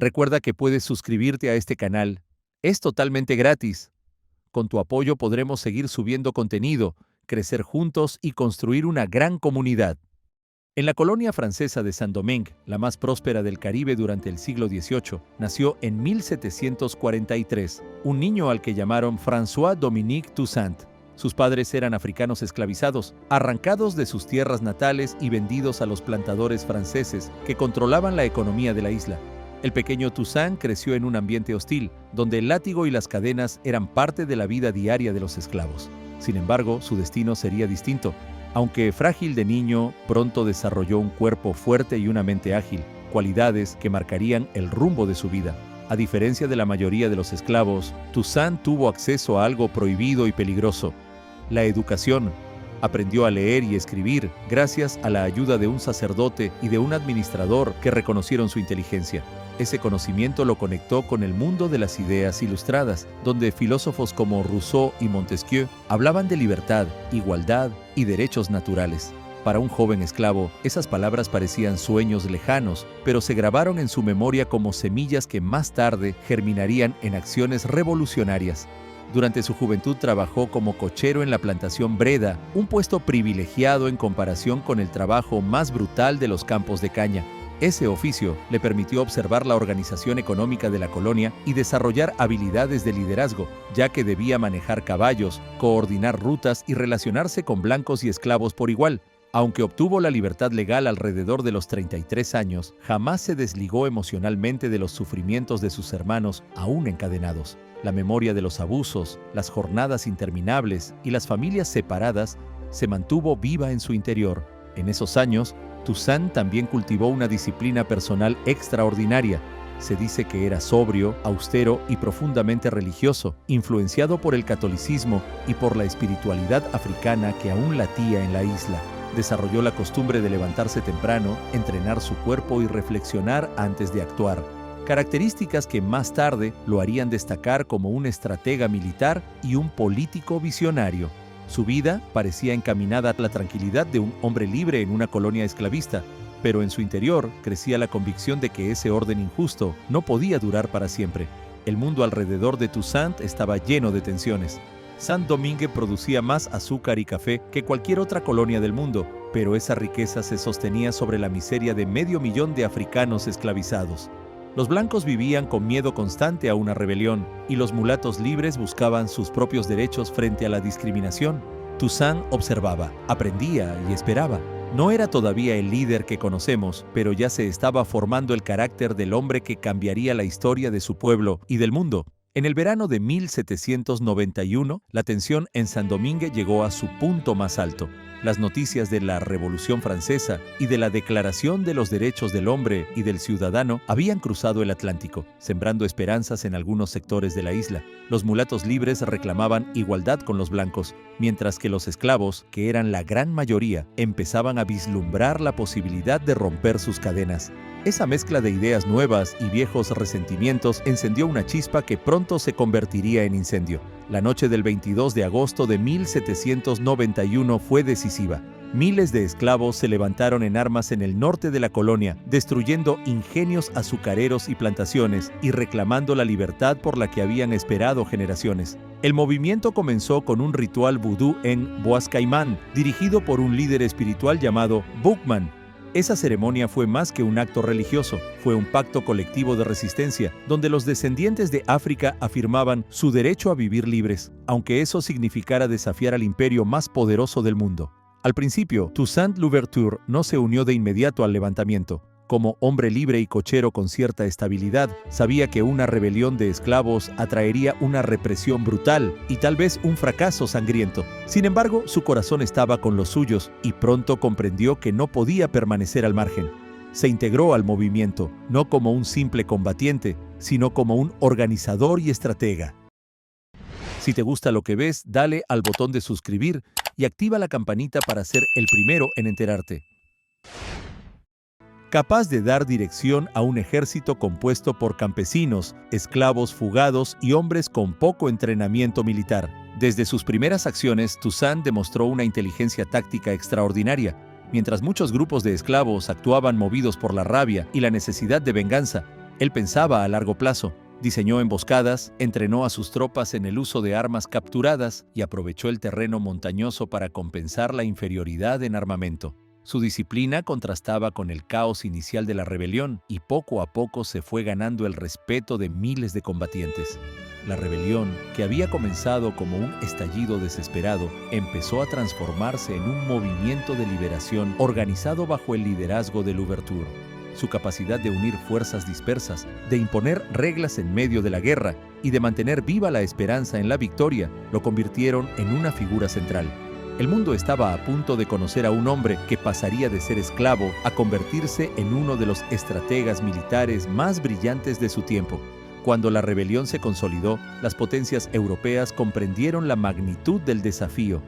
Recuerda que puedes suscribirte a este canal. Es totalmente gratis. Con tu apoyo podremos seguir subiendo contenido, crecer juntos y construir una gran comunidad. En la colonia francesa de Saint-Domingue, la más próspera del Caribe durante el siglo XVIII, nació en 1743 un niño al que llamaron François-Dominique Toussaint. Sus padres eran africanos esclavizados, arrancados de sus tierras natales y vendidos a los plantadores franceses que controlaban la economía de la isla. El pequeño Toussaint creció en un ambiente hostil, donde el látigo y las cadenas eran parte de la vida diaria de los esclavos. Sin embargo, su destino sería distinto. Aunque frágil de niño, pronto desarrolló un cuerpo fuerte y una mente ágil, cualidades que marcarían el rumbo de su vida. A diferencia de la mayoría de los esclavos, Toussaint tuvo acceso a algo prohibido y peligroso: la educación. Aprendió a leer y escribir gracias a la ayuda de un sacerdote y de un administrador que reconocieron su inteligencia. Ese conocimiento lo conectó con el mundo de las ideas ilustradas, donde filósofos como Rousseau y Montesquieu hablaban de libertad, igualdad y derechos naturales. Para un joven esclavo, esas palabras parecían sueños lejanos, pero se grabaron en su memoria como semillas que más tarde germinarían en acciones revolucionarias. Durante su juventud trabajó como cochero en la plantación Breda, un puesto privilegiado en comparación con el trabajo más brutal de los campos de caña. Ese oficio le permitió observar la organización económica de la colonia y desarrollar habilidades de liderazgo, ya que debía manejar caballos, coordinar rutas y relacionarse con blancos y esclavos por igual. Aunque obtuvo la libertad legal alrededor de los 33 años, jamás se desligó emocionalmente de los sufrimientos de sus hermanos aún encadenados. La memoria de los abusos, las jornadas interminables y las familias separadas se mantuvo viva en su interior. En esos años, Toussaint también cultivó una disciplina personal extraordinaria. Se dice que era sobrio, austero y profundamente religioso, influenciado por el catolicismo y por la espiritualidad africana que aún latía en la isla. Desarrolló la costumbre de levantarse temprano, entrenar su cuerpo y reflexionar antes de actuar. Características que más tarde lo harían destacar como un estratega militar y un político visionario. Su vida parecía encaminada a la tranquilidad de un hombre libre en una colonia esclavista, pero en su interior crecía la convicción de que ese orden injusto no podía durar para siempre. El mundo alrededor de Toussaint estaba lleno de tensiones. Saint-Domingue producía más azúcar y café que cualquier otra colonia del mundo, pero esa riqueza se sostenía sobre la miseria de 500.000 de africanos esclavizados. Los blancos vivían con miedo constante a una rebelión, y los mulatos libres buscaban sus propios derechos frente a la discriminación. Toussaint observaba, aprendía y esperaba. No era todavía el líder que conocemos, pero ya se estaba formando el carácter del hombre que cambiaría la historia de su pueblo y del mundo. En el verano de 1791, la tensión en Saint-Domingue llegó a su punto más alto. Las noticias de la Revolución Francesa y de la Declaración de los Derechos del Hombre y del Ciudadano habían cruzado el Atlántico, sembrando esperanzas en algunos sectores de la isla. Los mulatos libres reclamaban igualdad con los blancos, mientras que los esclavos, que eran la gran mayoría, empezaban a vislumbrar la posibilidad de romper sus cadenas. Esa mezcla de ideas nuevas y viejos resentimientos encendió una chispa que pronto se convertiría en incendio. La noche del 22 de agosto de 1791 fue decisiva. Miles de esclavos se levantaron en armas en el norte de la colonia, destruyendo ingenios azucareros y plantaciones y reclamando la libertad por la que habían esperado generaciones. El movimiento comenzó con un ritual vudú en Bois Caimán, dirigido por un líder espiritual llamado Boukman. Esa ceremonia fue más que un acto religioso, fue un pacto colectivo de resistencia, donde los descendientes de África afirmaban su derecho a vivir libres, aunque eso significara desafiar al imperio más poderoso del mundo. Al principio, Toussaint Louverture no se unió de inmediato al levantamiento. Como hombre libre y cochero con cierta estabilidad, sabía que una rebelión de esclavos atraería una represión brutal y tal vez un fracaso sangriento. Sin embargo, su corazón estaba con los suyos y pronto comprendió que no podía permanecer al margen. Se integró al movimiento, no como un simple combatiente, sino como un organizador y estratega. Si te gusta lo que ves, dale al botón de suscribir y activa la campanita para ser el primero en enterarte. Capaz de dar dirección a un ejército compuesto por campesinos, esclavos fugados y hombres con poco entrenamiento militar. Desde sus primeras acciones, Toussaint demostró una inteligencia táctica extraordinaria. Mientras muchos grupos de esclavos actuaban movidos por la rabia y la necesidad de venganza, Él pensaba a largo plazo, diseñó emboscadas, entrenó a sus tropas en el uso de armas capturadas y aprovechó el terreno montañoso para compensar la inferioridad en armamento. Su disciplina contrastaba con el caos inicial de la rebelión y poco a poco se fue ganando el respeto de miles de combatientes. La rebelión, que había comenzado como un estallido desesperado, empezó a transformarse en un movimiento de liberación organizado bajo el liderazgo de Louverture. Su capacidad de unir fuerzas dispersas, de imponer reglas en medio de la guerra y de mantener viva la esperanza en la victoria lo convirtieron en una figura central. El mundo estaba a punto de conocer a un hombre que pasaría de ser esclavo a convertirse en uno de los estrategas militares más brillantes de su tiempo. Cuando la rebelión se consolidó, las potencias europeas comprendieron la magnitud del desafío.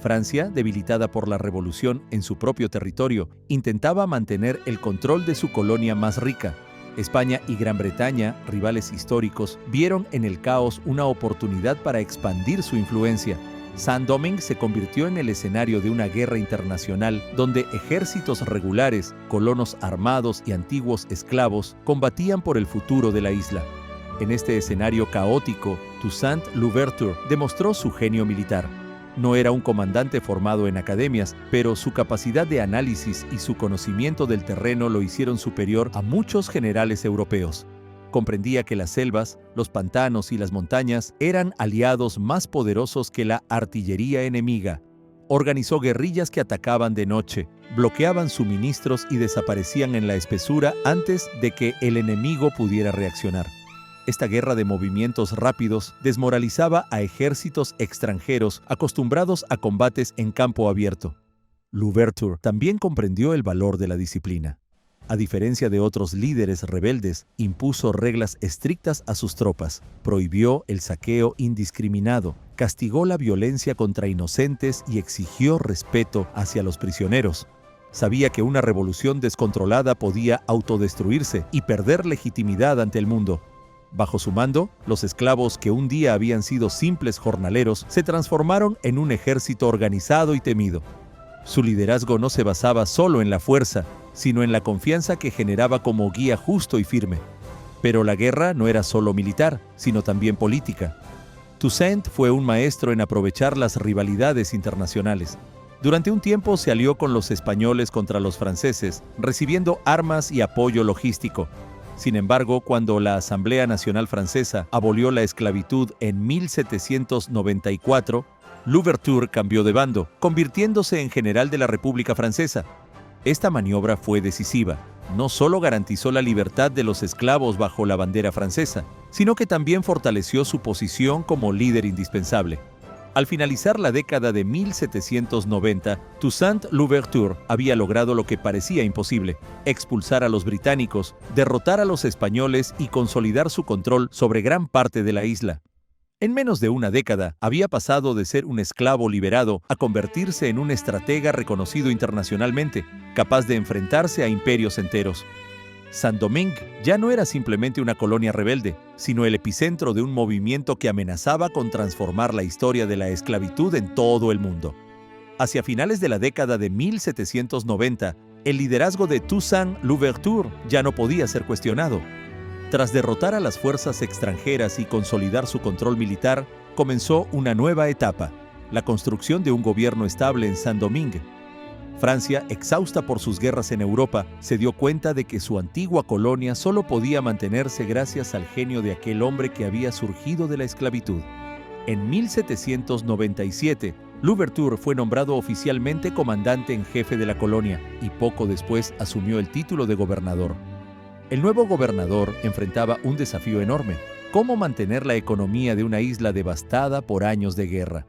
Francia, debilitada por la revolución en su propio territorio, intentaba mantener el control de su colonia más rica. España y Gran Bretaña, rivales históricos, vieron en el caos una oportunidad para expandir su influencia. Saint-Domingue se convirtió en el escenario de una guerra internacional donde ejércitos regulares, colonos armados y antiguos esclavos combatían por el futuro de la isla. En este escenario caótico, Toussaint Louverture demostró su genio militar. No era un comandante formado en academias, pero su capacidad de análisis y su conocimiento del terreno lo hicieron superior a muchos generales europeos. Comprendía que las selvas, los pantanos y las montañas eran aliados más poderosos que la artillería enemiga. Organizó guerrillas que atacaban de noche, bloqueaban suministros y desaparecían en la espesura antes de que el enemigo pudiera reaccionar. Esta guerra de movimientos rápidos desmoralizaba a ejércitos extranjeros acostumbrados a combates en campo abierto. Louverture también comprendió el valor de la disciplina. A diferencia de otros líderes rebeldes, impuso reglas estrictas a sus tropas, prohibió el saqueo indiscriminado, castigó la violencia contra inocentes y exigió respeto hacia los prisioneros. Sabía que una revolución descontrolada podía autodestruirse y perder legitimidad ante el mundo. Bajo su mando, los esclavos que un día habían sido simples jornaleros se transformaron en un ejército organizado y temido. Su liderazgo no se basaba solo en la fuerza, sino en la confianza que generaba como guía justo y firme. Pero la guerra no era solo militar, sino también política. Toussaint fue un maestro en aprovechar las rivalidades internacionales. Durante un tiempo se alió con los españoles contra los franceses, recibiendo armas y apoyo logístico. Sin embargo, cuando la Asamblea Nacional Francesa abolió la esclavitud en 1794, Louverture cambió de bando, convirtiéndose en general de la República Francesa. Esta maniobra fue decisiva. No solo garantizó la libertad de los esclavos bajo la bandera francesa, sino que también fortaleció su posición como líder indispensable. Al finalizar la década de 1790, Toussaint Louverture había logrado lo que parecía imposible: expulsar a los británicos, derrotar a los españoles y consolidar su control sobre gran parte de la isla. En menos de una década, había pasado de ser un esclavo liberado a convertirse en un estratega reconocido internacionalmente, capaz de enfrentarse a imperios enteros. Saint-Domingue ya no era simplemente una colonia rebelde, sino el epicentro de un movimiento que amenazaba con transformar la historia de la esclavitud en todo el mundo. Hacia finales de la década de 1790, el liderazgo de Toussaint Louverture ya no podía ser cuestionado. Tras derrotar a las fuerzas extranjeras y consolidar su control militar, comenzó una nueva etapa: la construcción de un gobierno estable en Saint-Domingue. Francia, exhausta por sus guerras en Europa, se dio cuenta de que su antigua colonia solo podía mantenerse gracias al genio de aquel hombre que había surgido de la esclavitud. En 1797, Louverture fue nombrado oficialmente comandante en jefe de la colonia y poco después asumió el título de gobernador. El nuevo gobernador enfrentaba un desafío enorme: ¿cómo mantener la economía de una isla devastada por años de guerra?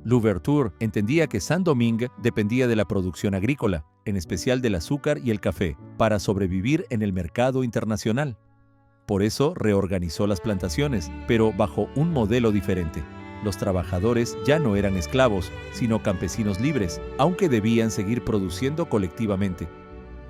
Louverture entendía que Saint-Domingue dependía de la producción agrícola, en especial del azúcar y el café, para sobrevivir en el mercado internacional. Por eso reorganizó las plantaciones, pero bajo un modelo diferente. Los trabajadores ya no eran esclavos, sino campesinos libres, aunque debían seguir produciendo colectivamente.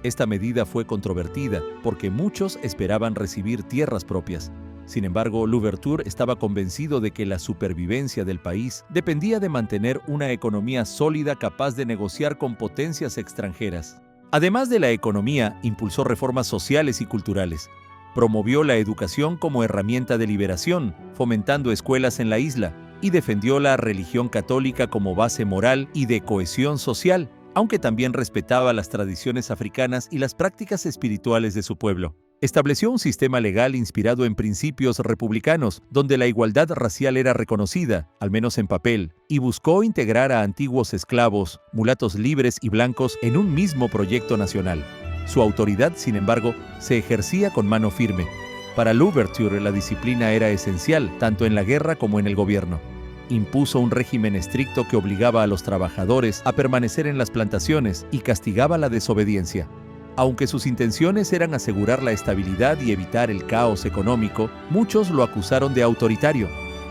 Esta medida fue controvertida porque muchos esperaban recibir tierras propias. Sin embargo, Louverture estaba convencido de que la supervivencia del país dependía de mantener una economía sólida capaz de negociar con potencias extranjeras. Además de la economía, impulsó reformas sociales y culturales. Promovió la educación como herramienta de liberación, fomentando escuelas en la isla, y defendió la religión católica como base moral y de cohesión social, aunque también respetaba las tradiciones africanas y las prácticas espirituales de su pueblo. Estableció un sistema legal inspirado en principios republicanos, donde la igualdad racial era reconocida, al menos en papel, y buscó integrar a antiguos esclavos, mulatos libres y blancos en un mismo proyecto nacional. Su autoridad, sin embargo, se ejercía con mano firme. Para Louverture, la disciplina era esencial, tanto en la guerra como en el gobierno. Impuso un régimen estricto que obligaba a los trabajadores a permanecer en las plantaciones y castigaba la desobediencia. Aunque sus intenciones eran asegurar la estabilidad y evitar el caos económico, muchos lo acusaron de autoritario.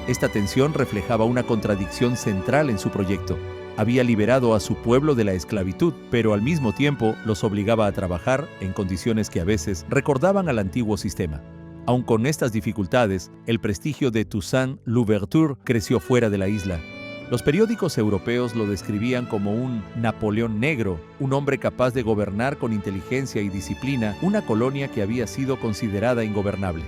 Esta tensión reflejaba una contradicción central en su proyecto. Había liberado a su pueblo de la esclavitud, pero al mismo tiempo los obligaba a trabajar en condiciones que a veces recordaban al antiguo sistema. Aun con estas dificultades, el prestigio de Toussaint Louverture creció fuera de la isla. Los periódicos europeos lo describían como un Napoleón negro, un hombre capaz de gobernar con inteligencia y disciplina una colonia que había sido considerada ingobernable.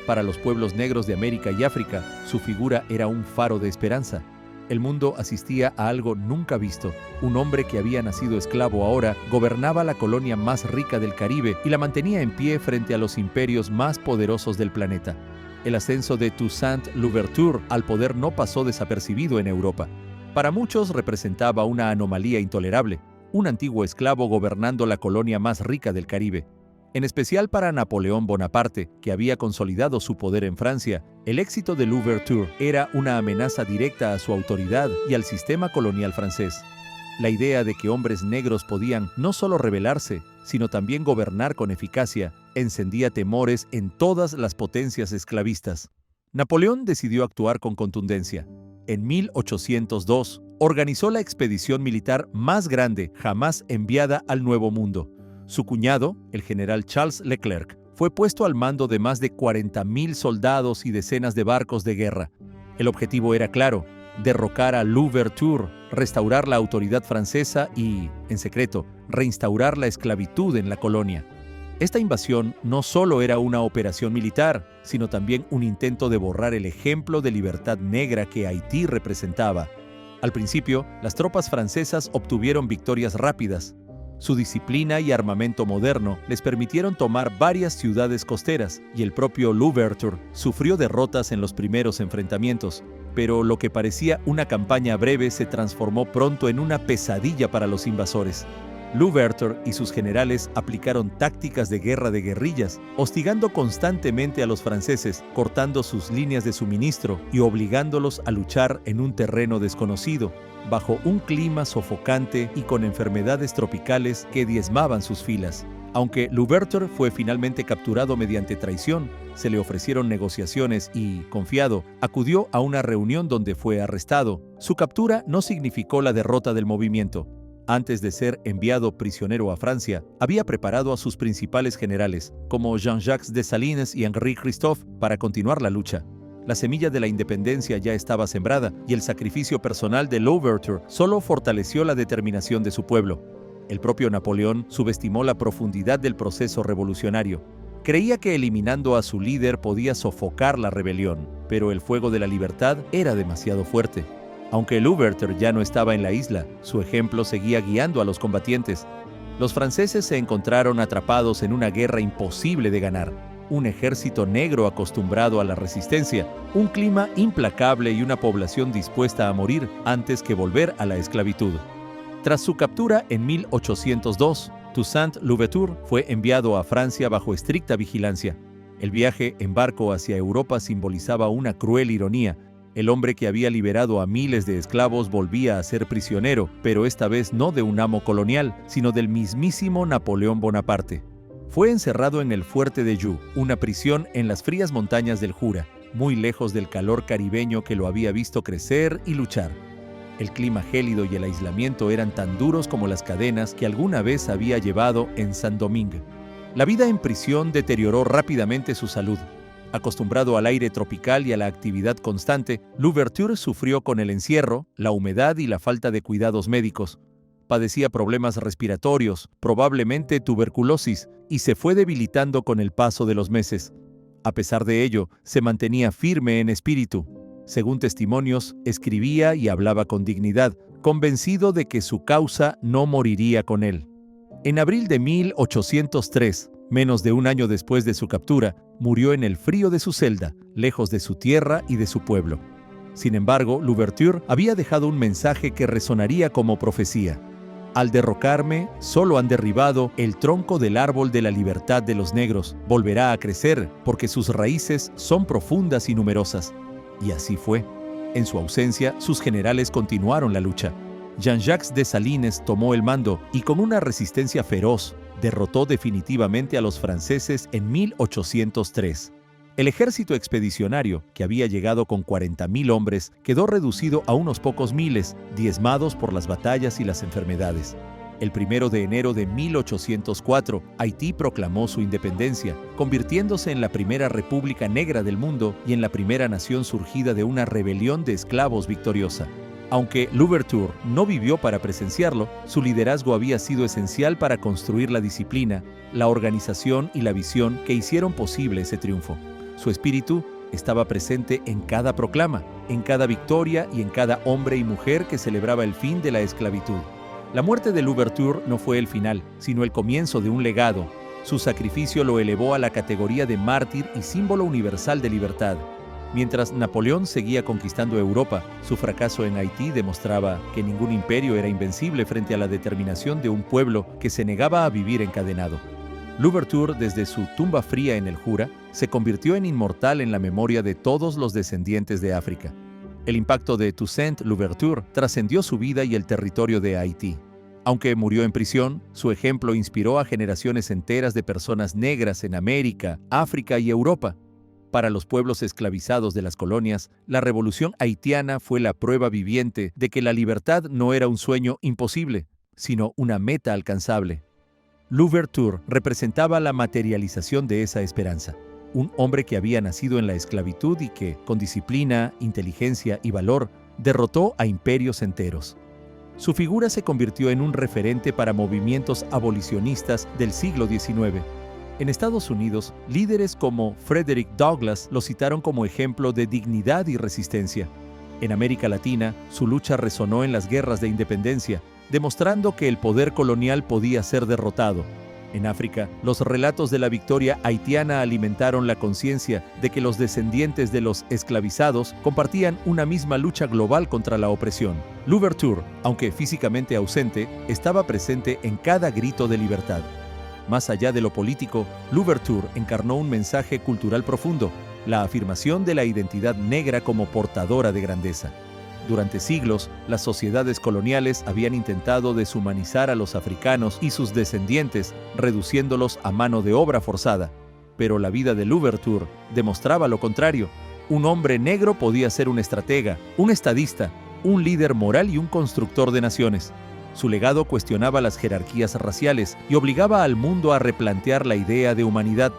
Para los pueblos negros de América y África, su figura era un faro de esperanza. El mundo asistía a algo nunca visto. Un hombre que había nacido esclavo ahora gobernaba la colonia más rica del Caribe y la mantenía en pie frente a los imperios más poderosos del planeta. El ascenso de Toussaint Louverture al poder no pasó desapercibido en Europa. Para muchos representaba una anomalía intolerable, un antiguo esclavo gobernando la colonia más rica del Caribe. En especial para Napoleón Bonaparte, que había consolidado su poder en Francia, el éxito de Louverture era una amenaza directa a su autoridad y al sistema colonial francés. La idea de que hombres negros podían no solo rebelarse, sino también gobernar con eficacia, encendía temores en todas las potencias esclavistas. Napoleón decidió actuar con contundencia. En 1802, organizó la expedición militar más grande jamás enviada al Nuevo Mundo. Su cuñado, el general Charles Leclerc, fue puesto al mando de más de 40,000 soldados y decenas de barcos de guerra. El objetivo era claro: derrocar a Louverture, restaurar la autoridad francesa y, en secreto, reinstaurar la esclavitud en la colonia. Esta invasión no solo era una operación militar, sino también un intento de borrar el ejemplo de libertad negra que Haití representaba. Al principio, las tropas francesas obtuvieron victorias rápidas. Su disciplina y armamento moderno les permitieron tomar varias ciudades costeras, y el propio Louverture sufrió derrotas en los primeros enfrentamientos. Pero lo que parecía una campaña breve se transformó pronto en una pesadilla para los invasores. Louverture y sus generales aplicaron tácticas de guerra de guerrillas, hostigando constantemente a los franceses, cortando sus líneas de suministro y obligándolos a luchar en un terreno desconocido, bajo un clima sofocante y con enfermedades tropicales que diezmaban sus filas. Aunque Louverture fue finalmente capturado mediante traición, se le ofrecieron negociaciones y, confiado, acudió a una reunión donde fue arrestado. Su captura no significó la derrota del movimiento. Antes de ser enviado prisionero a Francia, había preparado a sus principales generales, como Jean-Jacques Dessalines y Henri Christophe, para continuar la lucha. La semilla de la independencia ya estaba sembrada, y el sacrificio personal de Louverture solo fortaleció la determinación de su pueblo. El propio Napoleón subestimó la profundidad del proceso revolucionario. Creía que eliminando a su líder podía sofocar la rebelión, pero el fuego de la libertad era demasiado fuerte. Aunque Louverture ya no estaba en la isla, su ejemplo seguía guiando a los combatientes. Los franceses se encontraron atrapados en una guerra imposible de ganar. Un ejército negro acostumbrado a la resistencia, un clima implacable y una población dispuesta a morir antes que volver a la esclavitud. Tras su captura en 1802, Toussaint Louverture fue enviado a Francia bajo estricta vigilancia. El viaje en barco hacia Europa simbolizaba una cruel ironía. El hombre que había liberado a miles de esclavos volvía a ser prisionero, pero esta vez no de un amo colonial, sino del mismísimo Napoleón Bonaparte. Fue encerrado en el fuerte de Joux, una prisión en las frías montañas del Jura, muy lejos del calor caribeño que lo había visto crecer y luchar. El clima gélido y el aislamiento eran tan duros como las cadenas que alguna vez había llevado en Saint-Domingue. La vida en prisión deterioró rápidamente su salud. Acostumbrado al aire tropical y a la actividad constante, Louverture sufrió con el encierro, la humedad y la falta de cuidados médicos. padecía problemas respiratorios, probablemente tuberculosis, y se fue debilitando con el paso de los meses. A pesar de ello, se mantenía firme en espíritu. Según testimonios, escribía y hablaba con dignidad, convencido de que su causa no moriría con él. En abril de 1803, menos de un año después de su captura, murió en el frío de su celda, lejos de su tierra y de su pueblo. Sin embargo, Louverture había dejado un mensaje que resonaría como profecía. Al derrocarme, solo han derribado el tronco del árbol de la libertad de los negros. Volverá a crecer, porque sus raíces son profundas y numerosas. Y así fue. En su ausencia, sus generales continuaron la lucha. Jean-Jacques Dessalines tomó el mando y con una resistencia feroz, derrotó definitivamente a los franceses en 1803. El ejército expedicionario, que había llegado con 40.000 hombres, quedó reducido a unos pocos miles, diezmados por las batallas y las enfermedades. El 1 de enero de 1804, Haití proclamó su independencia, convirtiéndose en la primera república negra del mundo y en la primera nación surgida de una rebelión de esclavos victoriosa. Aunque Louverture no vivió para presenciarlo, su liderazgo había sido esencial para construir la disciplina, la organización y la visión que hicieron posible ese triunfo. Su espíritu estaba presente en cada proclama, en cada victoria y en cada hombre y mujer que celebraba el fin de la esclavitud. La muerte de Louverture no fue el final, sino el comienzo de un legado. Su sacrificio lo elevó a la categoría de mártir y símbolo universal de libertad. Mientras Napoleón seguía conquistando Europa, su fracaso en Haití demostraba que ningún imperio era invencible frente a la determinación de un pueblo que se negaba a vivir encadenado. Louverture, desde su tumba fría en el Jura, se convirtió en inmortal en la memoria de todos los descendientes de África. El impacto de Toussaint Louverture trascendió su vida y el territorio de Haití. Aunque murió en prisión, su ejemplo inspiró a generaciones enteras de personas negras en América, África y Europa. Para los pueblos esclavizados de las colonias, la revolución haitiana fue la prueba viviente de que la libertad no era un sueño imposible, sino una meta alcanzable. Louverture representaba la materialización de esa esperanza. Un hombre que había nacido en la esclavitud y que, con disciplina, inteligencia y valor, derrotó a imperios enteros. Su figura se convirtió en un referente para movimientos abolicionistas del siglo XIX. En Estados Unidos, líderes como Frederick Douglass lo citaron como ejemplo de dignidad y resistencia. En América Latina, su lucha resonó en las guerras de independencia, demostrando que el poder colonial podía ser derrotado. En África, los relatos de la victoria haitiana alimentaron la conciencia de que los descendientes de los esclavizados compartían una misma lucha global contra la opresión. Louverture, aunque físicamente ausente, estaba presente en cada grito de libertad. Más allá de lo político, Louverture encarnó un mensaje cultural profundo, la afirmación de la identidad negra como portadora de grandeza. Durante siglos, las sociedades coloniales habían intentado deshumanizar a los africanos y sus descendientes, reduciéndolos a mano de obra forzada. Pero la vida de Louverture demostraba lo contrario. Un hombre negro podía ser un estratega, un estadista, un líder moral y un constructor de naciones. Su legado cuestionaba las jerarquías raciales y obligaba al mundo a replantear la idea de humanidad.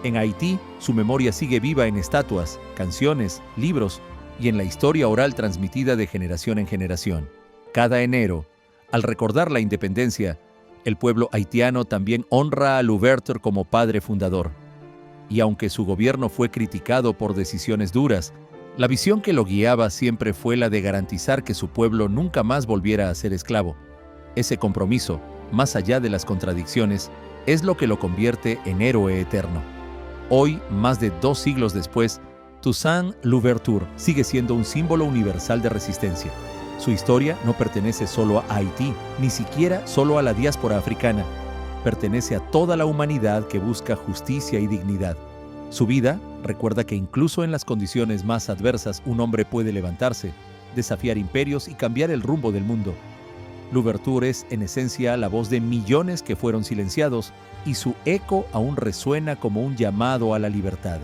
En Haití, su memoria sigue viva en estatuas, canciones, libros y en la historia oral transmitida de generación en generación. Cada enero, al recordar la independencia, el pueblo haitiano también honra a Louverture como padre fundador. Y aunque su gobierno fue criticado por decisiones duras, la visión que lo guiaba siempre fue la de garantizar que su pueblo nunca más volviera a ser esclavo. Ese compromiso, más allá de las contradicciones, es lo que lo convierte en héroe eterno. Hoy, más de 2 siglos después, Toussaint Louverture sigue siendo un símbolo universal de resistencia. Su historia no pertenece solo a Haití, ni siquiera solo a la diáspora africana. Pertenece a toda la humanidad que busca justicia y dignidad. Su vida recuerda que incluso en las condiciones más adversas un hombre puede levantarse, desafiar imperios y cambiar el rumbo del mundo. Louverture es, en esencia, la voz de millones que fueron silenciados, y su eco aún resuena como un llamado a la libertad.